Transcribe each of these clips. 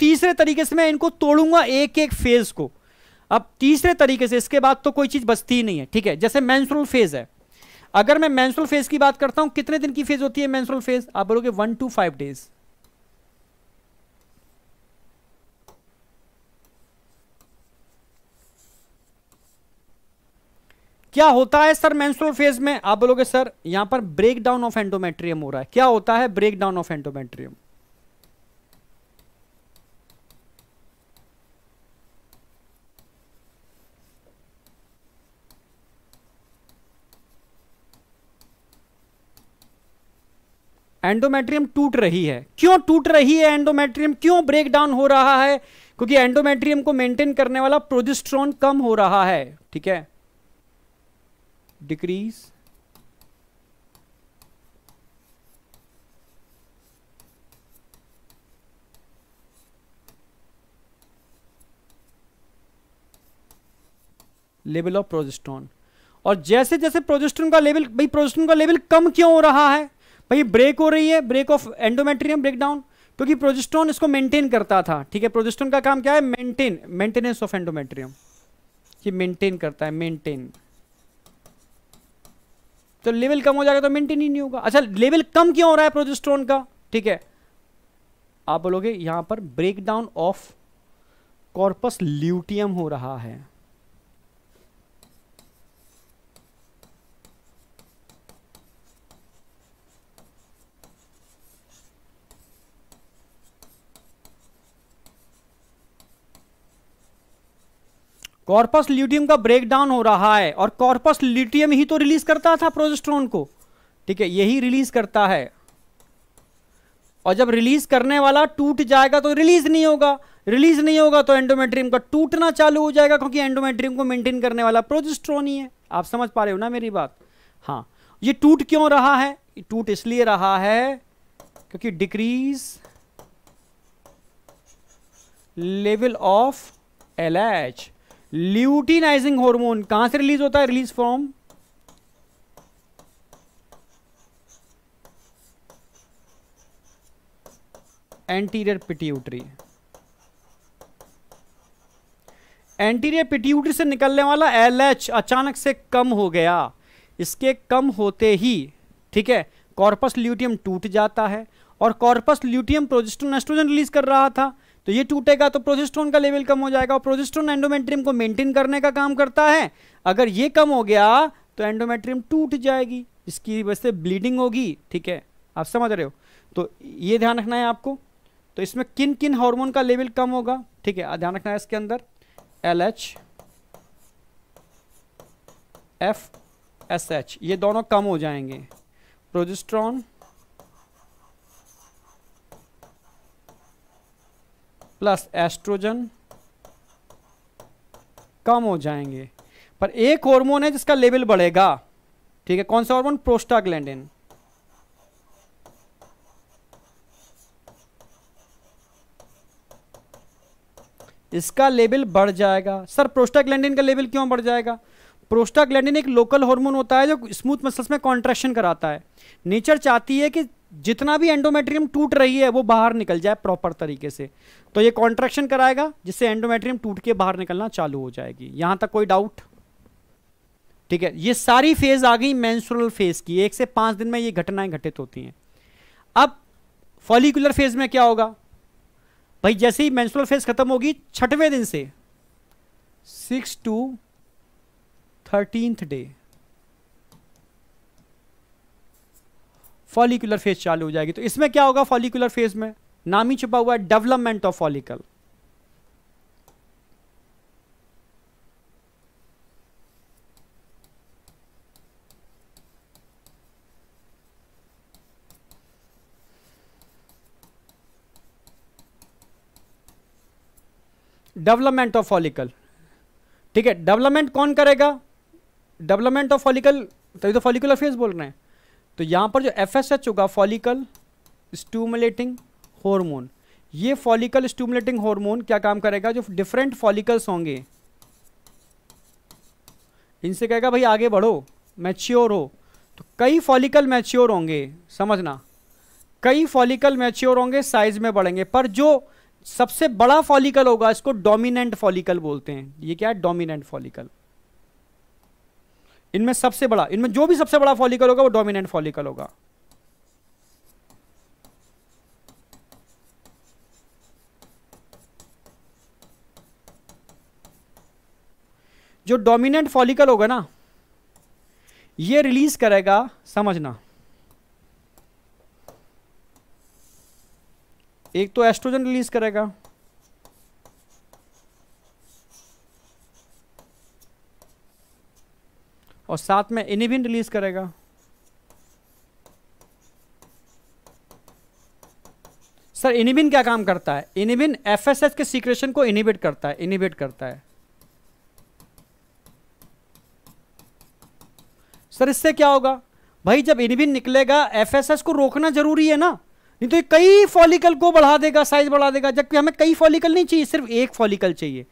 तीसरे तरीके से मैं इनको तोड़ूंगा एक एक फेज को। अब तीसरे तरीके से इसके बाद तो कोई चीज बचती ही नहीं है, ठीक है। जैसे मेंस्ट्रुअल फेज है, अगर मैं मेंस्ट्रुअल फेज की बात करता हूं, कितने दिन की फेज होती है मेंस्ट्रुअल फेज? आप बोलोगे 1 to 5 डेज। क्या होता है सर मेंस्ट्रुअल फेज में? आप बोलोगे सर यहां पर ब्रेक डाउन ऑफ एंडोमेट्रियम हो रहा है। क्या होता है break down of endometrium? Endometrium टूट रही है। क्यों टूट रही है एंडोमेट्रियम? क्यों ब्रेक डाउन हो रहा है? क्योंकि एंडोमेट्रियम को मेंटेन करने वाला प्रोजेस्टेरोन कम हो रहा है, ठीक है। Decrease level of progesterone. और जैसे जैसे प्रोजेस्टेरोन का लेवल, भाई प्रोजेस्टेरोन का लेवल कम क्यों हो रहा है? भाई ब्रेक हो रही है, break of endometrium, break down, क्योंकि प्रोजेस्टेरोन इसको मेंटेन करता था, ठीक है। प्रोजेस्टेरोन का काम क्या है? मेंटेनेंस ऑफ एंडोमेट्रियम, ये मेंटेन करता है, मेंटेन। तो लेवल कम हो जाएगा तो मेंटेन ही नहीं होगा। अच्छा, लेवल कम क्यों हो रहा है प्रोजेस्टेरोन का? ठीक है, आप बोलोगे यहां पर break down of corpus luteum हो रहा है। कॉर्पस ल्यूटियम का ब्रेकडाउन हो रहा है, और कॉर्पस ल्यूटियम ही तो रिलीज करता था प्रोजेस्टेरोन को, ठीक है, यही रिलीज करता है। और जब रिलीज करने वाला टूट जाएगा तो रिलीज नहीं होगा, रिलीज नहीं होगा तो एंडोमेट्रियम का टूटना चालू हो जाएगा, क्योंकि एंडोमेट्रियम को मेंटेन करने वाला प्रोजेस्टेरोन ही है। आप समझ पा रहे हो ना मेरी बात? हाँ, ये टूट क्यों रहा है? टूट इसलिए रहा है क्योंकि decrease level of LH, luteinizing hormone. कहां से रिलीज होता है? Release from anterior pituitary. Anterior pituitary से निकलने वाला LH अचानक से कम हो गया। इसके कम होते ही, ठीक है, कॉर्पस ल्यूटियम टूट जाता है, और corpus luteum progesterone estrogen release कर रहा था, तो ये टूटेगा तो प्रोजेस्टेरोन का लेवल कम हो जाएगा, और प्रोजेस्टेरोन एंडोमेट्रियम को मेंटेन करने का काम करता है। अगर ये कम हो गया तो एंडोमेट्रियम टूट जाएगी, इसकी वजह से ब्लीडिंग होगी, ठीक है। आप समझ रहे हो? तो ये ध्यान रखना है आपको। तो इसमें किन किन हार्मोन का लेवल कम होगा, ठीक है, ध्यान रखना है इसके अंदर। LH, FSH, ये दोनों कम हो जाएंगे। प्रोजेस्टेरोन प्लस एस्ट्रोजन कम हो जाएंगे। पर एक हार्मोन है जिसका लेवल बढ़ेगा, ठीक है, कौन सा हार्मोन? प्रोस्टाग्लैंडिन। इसका लेवल बढ़ जाएगा। सर प्रोस्टाग्लैंडिन का लेवल क्यों बढ़ जाएगा? प्रोस्टाग्लैंडिन एक लोकल हार्मोन होता है जो स्मूथ मसल्स में कॉन्ट्रैक्शन कराता है। नेचर चाहती है कि जितना भी एंडोमेट्रियम टूट रही है वो बाहर निकल जाए प्रॉपर तरीके से, तो ये कॉन्ट्रैक्शन कराएगा जिससे एंडोमेट्रियम टूट के बाहर निकलना चालू हो जाएगी। यहां तक कोई डाउट? ठीक है, ये सारी फेज आ गई मेंस्ट्रुअल फेज की। 1 से 5 दिन में ये घटनाएं घटित होती हैं। अब फॉलिकुलर फेज में क्या होगा? भाई जैसे ही मेंस्ट्रुअल फेज खत्म होगी 6वें दिन से 6 to 13th day follicular phase चालू हो जाएगी। तो इसमें क्या होगा फॉलिकुलर फेज में? नाम ही छुपा हुआ है, development of follicle. Development of follicle, ठीक है। डेवलपमेंट कौन करेगा? डेवलपमेंट ऑफ फॉलिकल, तभी तो फॉलिकुलर फेज बोल रहे हैं। तो यहां पर जो FSH होगा, फॉलिकल स्टिमुलेटिंग हार्मोन, ये फॉलिकल स्टिमुलेटिंग हार्मोन क्या काम करेगा? जो डिफरेंट फॉलिकल्स होंगे इनसे कहेगा भाई आगे बढ़ो, मैच्योर हो। तो कई फॉलिकल मैच्योर होंगे, समझना, कई फॉलिकल मैच्योर होंगे, साइज में बढ़ेंगे, पर जो सबसे बड़ा फॉलिकल होगा, इसको डोमिनेंट फॉलिकल बोलते हैं। ये क्या है? Dominant follicle. इनमें सबसे बड़ा, इनमें जो भी सबसे बड़ा फॉलिकल होगा वो डोमिनेंट फॉलिकल होगा। जो डोमिनेंट फॉलिकल होगा ना, ये रिलीज करेगा, समझना, एक तो एस्ट्रोजन रिलीज करेगा, और साथ में इनिबिन रिलीज करेगा। सर इनिबिन क्या काम करता है? इनिबिन एफएसएच के सीक्रेशन को इनिबिट करता है, इनिबिट करता है। सर इससे क्या होगा भाई? जब इनिबिन निकलेगा, एफएसएच को रोकना जरूरी है ना, नहीं तो ये कई फॉलिकल को बढ़ा देगा, साइज बढ़ा देगा, जबकि हमें कई फॉलिकल नहीं चाहिए, सिर्फ एक फॉलिकल चाहिए।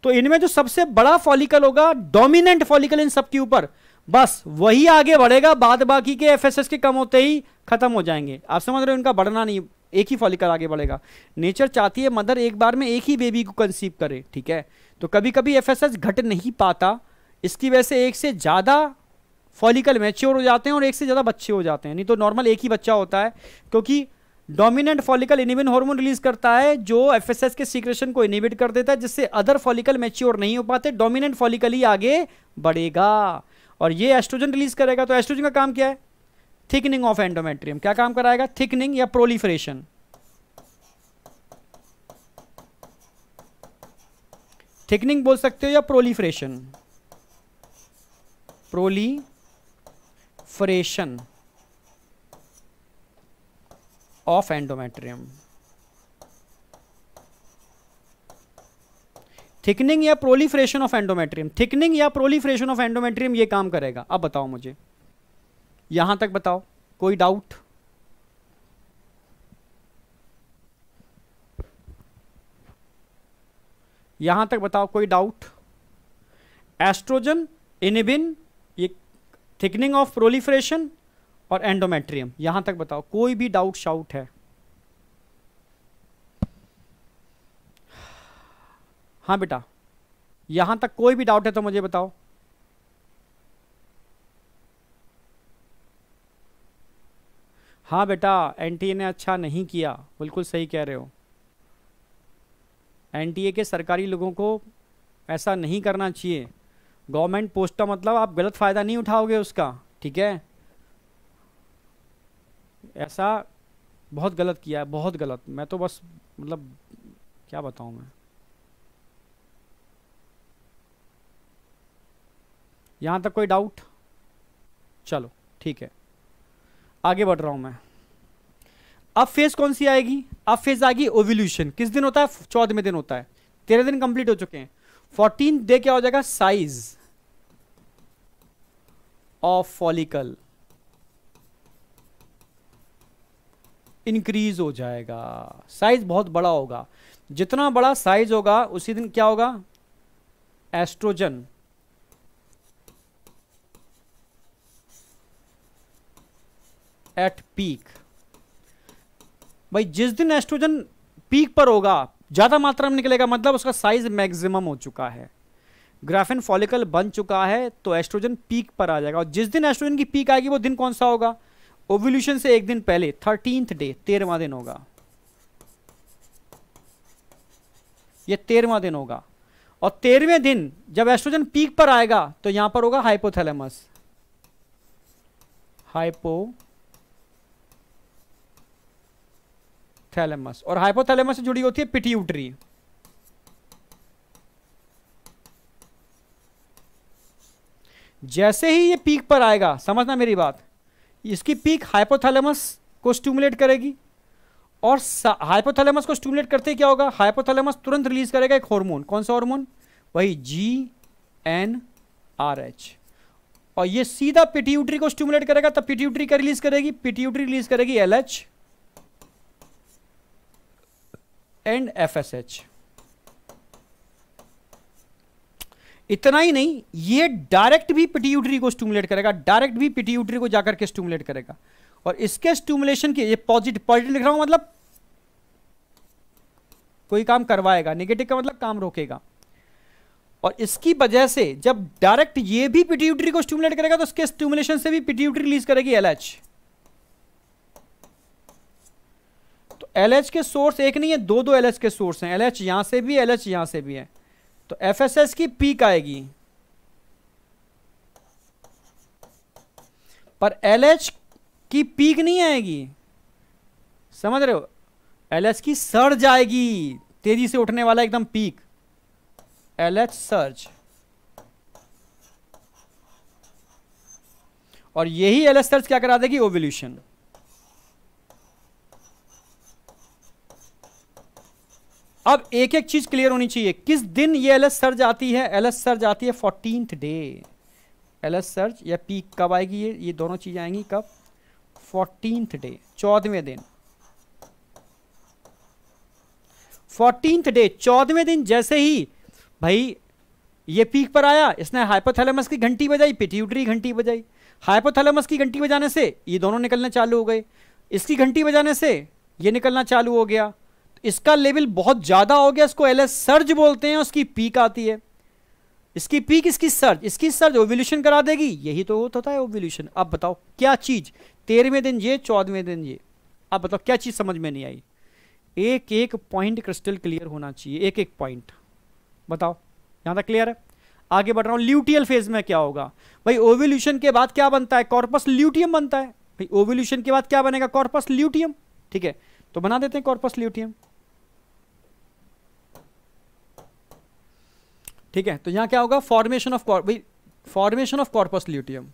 तो इनमें जो सबसे बड़ा फॉलिकल होगा, डोमिनेंट फॉलिकल इन सब के ऊपर, बस वही आगे बढ़ेगा, बाद बाकी के एफएसएच के कम होते ही खत्म हो जाएंगे। आप समझ रहे हो? इनका बढ़ना नहीं, एक ही फॉलिकल आगे बढ़ेगा। नेचर चाहती है मदर एक बार में एक ही बेबी को कंसीव करे, ठीक है? तो कभी कभी एफएसएच घट नहीं पाता, इसकी वजह से एक से ज्यादा फॉलिकल मैच्योर हो जाते हैं और एक से ज्यादा बच्चे हो जाते हैं। नहीं तो नॉर्मल एक ही बच्चा होता है, क्योंकि dominant follicle inhibin hormone release करता है जो एफएसएच के सीक्रेशन को इनिबिट कर देता है, जिससे अदर फॉलिकल मैच्योर नहीं हो पाते, डोमिनेंट फॉलिकल ही आगे बढ़ेगा। और ये एस्ट्रोजन रिलीज करेगा। तो एस्ट्रोजन का काम क्या है? Thickening of endometrium. क्या काम कराएगा? थिकनिंग या प्रोलिफरेशन। थिकनिंग बोल सकते हो या proliferation, proliferation of endometrium. Thickening या प्रोलिफरेशन ऑफ एंडोमेट्रियम, थिकनिंग या प्रोलिफरेशन ऑफ एंडोमेट्रियम ये काम करेगा। अब बताओ मुझे, यहां तक बताओ, कोई डाउट? यहां तक बताओ, कोई डाउट? एस्ट्रोजन, इनिबिन, ये थिकनिंग ऑफ प्रोलिफरेशन और एंडोमेट्रियम, यहां तक बताओ, कोई भी डाउट शाउट है? हाँ बेटा, यहां तक कोई भी डाउट है तो मुझे बताओ। हाँ बेटा, एनटीए ने अच्छा नहीं किया, बिल्कुल सही कह रहे हो। एनटीए के सरकारी लोगों को ऐसा नहीं करना चाहिए। गवर्नमेंट पोस्ट का मतलब आप गलत फायदा नहीं उठाओगे उसका, ठीक है? ऐसा बहुत गलत किया है, बहुत गलत। मैं तो बस मतलब क्या बताऊं मैं। यहां तक कोई डाउट? चलो ठीक है, आगे बढ़ रहा हूं मैं। अब फेज कौन सी आएगी? अब फेज आएगी ओव्यूलेशन। किस दिन होता है? 14वें दिन होता है। 13 दिन कंप्लीट हो चुके हैं। 14 डे क्या हो जाएगा? साइज ऑफ फॉलिकल इंक्रीज हो जाएगा, साइज बहुत बड़ा होगा। जितना बड़ा साइज होगा उसी दिन क्या होगा? Estrogen at peak. भाई जिस दिन एस्ट्रोजन पीक पर होगा, ज्यादा मात्रा में निकलेगा, मतलब उसका साइज मैक्सिमम हो चुका है, ग्राफिन फॉलिकल बन चुका है, तो एस्ट्रोजन पीक पर आ जाएगा। और जिस दिन एस्ट्रोजन की पीक आएगी वो दिन कौन सा होगा? ओव्यूलेशन से एक दिन पहले, 13th डे, 13वां दिन होगा। ये 13वां दिन होगा। और 13वें दिन जब एस्ट्रोजन पीक पर आएगा तो यहां पर होगा हाइपोथैलेमस, हाइपोथैलेमस। और हाइपोथैलेमस से जुड़ी होती है पिट्यूटरी। जैसे ही ये पीक पर आएगा, समझना मेरी बात, इसकी पीक हाइपोथैलेमस को स्टिमुलेट करेगी, और हाइपोथैलेमस को स्टिमुलेट करते ही क्या होगा? हाइपोथैलेमस तुरंत रिलीज करेगा एक हार्मोन। कौन सा हार्मोन? वही GnRH। और ये सीधा पिट्यूटरी को स्टिमुलेट करेगा, तब पिट्यूटरी का रिलीज करेगी, पिट्यूटरी रिलीज करेगी LH एंड FSH। इतना ही नहीं, ये डायरेक्ट भी पिट्यूटरी को स्टिमुलेट करेगा, डायरेक्ट भी पिट्यूटरी को जाकर के स्टिमुलेट करेगा। और इसके स्टिमुलेशन के, ये पॉजिटिव लिख रहा हूं, मतलब कोई काम करवाएगा, नेगेटिव का मतलब काम रोकेगा। और इसकी वजह से जब डायरेक्ट ये भी पिट्यूटरी को स्टिमुलेट करेगा तो उसके स्टिमुलेशन से भी पिट्यूटरी रिलीज करेगी एलएच। तो एलएच के सोर्स एक नहीं है, दो दो एलएच के सोर्स हैं, एलएच यहां से भी, एलएच यहां से भी है। तो एफएसएस की पीक आएगी, पर एलएच की पीक नहीं आएगी, समझ रहे हो? एलएच की सर्ज आएगी, तेजी से उठने वाला एकदम पीक, एलएच सर्ज। और यही एलएच सर्ज क्या करा देगी? ओव्यूलेशन। अब एक एक चीज क्लियर होनी चाहिए, किस दिन ये एलएच सर्ज आती है? एलएच सर्ज आती है 14th डे। एलएच सर्ज या पीक कब आएगी? ये दोनों चीजें आएंगी कब? 14th डे, 14वें दिन। 14th डे, 14वें दिन जैसे ही भाई ये पीक पर आया, इसने हाइपोथैलेमस की घंटी बजाई, पिट्यूटरी घंटी बजाई। हाइपोथैलेमस की घंटी बजाने से ये दोनों निकलने चालू हो गए, इसकी घंटी बजाने से ये निकलना चालू हो गया। तो इसका लेवल बहुत ज्यादा हो गया, इसको एलएच सर्ज बोलते हैं। उसकी पीक आती है, इसकी पीक, इसकी सर्ज ओव्यूलेशन करा देगी। यही तो होता है ओव्यूलेशन। अब बताओ क्या चीज? 13वें दिन ये, 14वें दिन ये। अब बताओ क्या चीज समझ में नहीं आई? एक एक पॉइंट क्रिस्टल क्लियर होना चाहिए, एक एक पॉइंट बताओ। यहां तक क्लियर है? आगे बढ़ रहा हूं। ल्यूटियल फेज में क्या होगा भाई? ओव्यूलेशन के बाद क्या बनता है? कॉर्पस ल्यूटियम बनता है भाई। ओव्यूलेशन के बाद क्या बनेगा? Corpus luteum. ठीक है, तो बना देते हैं कॉर्पस ल्यूटियम। ठीक है, तो यहां क्या होगा? Formation of corpus luteum.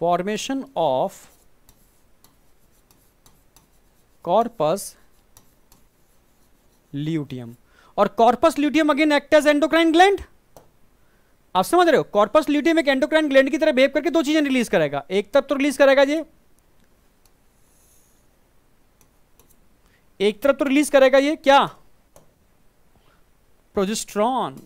Formation of corpus luteum. और corpus luteum again act as endocrine gland. आप समझ रहे हो? कॉर्पस ल्यूटियम एक एंडोक्राइन ग्लैंड की तरह बिहेव करके दो चीजें रिलीज करेगा। एक तरफ तो रिलीज करेगा ये, एक तरफ तो रिलीज करेगा ये क्या? प्रोजेस्टेरॉन।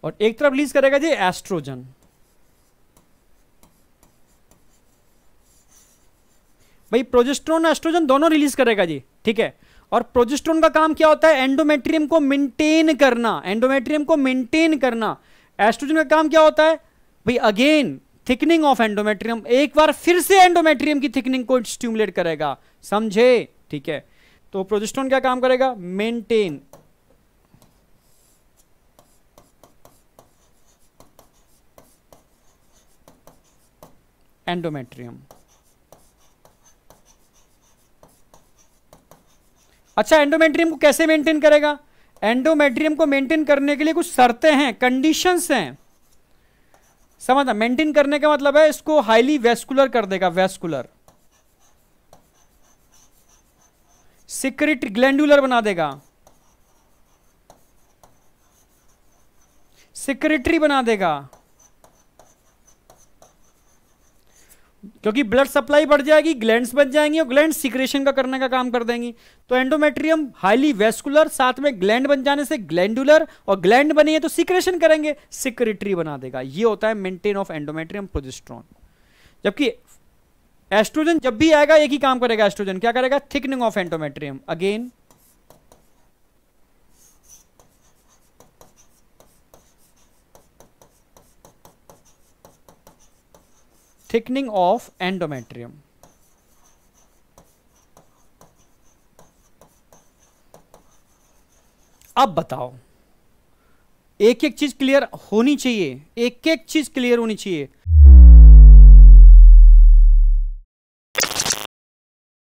और एक तरफ रिलीज करेगा ये एस्ट्रोजन। भाई प्रोजेस्टेरॉन एस्ट्रोजन दोनों रिलीज करेगा जी। ठीक है, और प्रोजेस्टेरॉन का काम क्या होता है? एंडोमेट्रियम को मेंटेन करना, एंडोमेट्रियम को मेंटेन करना। एस्ट्रोजन का काम क्या होता है भाई? अगेन थिकनिंग ऑफ एंडोमेट्रियम, एक बार फिर से एंडोमेट्रियम की थिकनिंग को स्टिमुलेट करेगा। समझे? ठीक है, तो प्रोजेस्टेरॉन क्या काम करेगा? Maintain endometrium. अच्छा, एंडोमेट्रियम को कैसे मेंटेन करेगा? एंडोमेट्रियम को मेंटेन करने के लिए कुछ शर्तें हैं, कंडीशंस हैं। समझना, मेंटेन करने का मतलब है इसको हाईली वेस्कुलर कर देगा, वेस्कुलर, सिक्रेटरी ग्लैंडुलर बना देगा, सिक्रेटरी बना देगा। क्योंकि ब्लड सप्लाई बढ़ जाएगी, ग्लैंड्स बन जाएंगी और ग्लैंड सिक्रेशन का करने का काम कर देंगी। तो एंडोमेट्रियम हाईली वेस्कुलर, साथ में ग्लैंड बन जाने से ग्लैंडुलर, और ग्लैंड बनी है तो सिक्रेशन करेंगे, सिक्रेटरी बना देगा। ये होता है मेंटेन ऑफ एंडोमेट्रियम प्रोजेस्टेरॉन। जबकि एस्ट्रोजन जब भी आएगा एक ही काम करेगा। एस्ट्रोजन क्या करेगा? Thickening of endometrium, again thickening of endometrium. अब बताओ, एक एक चीज क्लियर होनी चाहिए, एक एक चीज क्लियर होनी चाहिए।